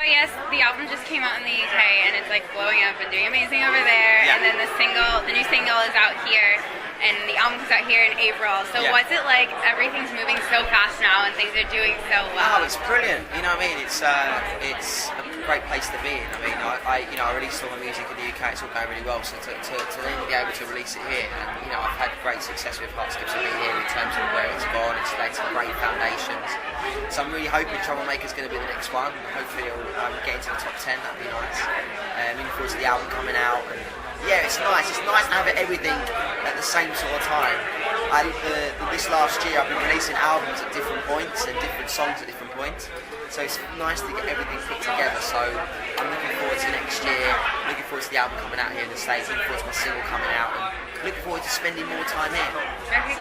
Yes, the album just came out in the UK and it's like blowing up and doing amazing over there. Yeah. And then the new single is out here, and the album comes out here in April. So Yeah. what's it like? Everything's moving so fast now and things are doing so well. Oh, it's brilliant. You know what I mean? It's a great place to be in. I mean, I released all my music in the UK. It's all going really well. So to then be able to release it here, and I've had great success with Heart Skips of being here in terms of where it's gone. It's laid some great foundations. So I'm really hoping Troublemaker's going to be the next one. Hopefully it'll get into the top 10. That'd be nice. Looking forward to the album coming out. And yeah, it's nice. It's nice to have everything at the same sort of time. This last year I've been releasing albums at different points and different songs at different points. So it's nice to get everything put together. So I'm looking forward to next year. Looking forward to the album coming out here in the States. Looking forward to my single coming out. And looking forward to spending more time here. Okay.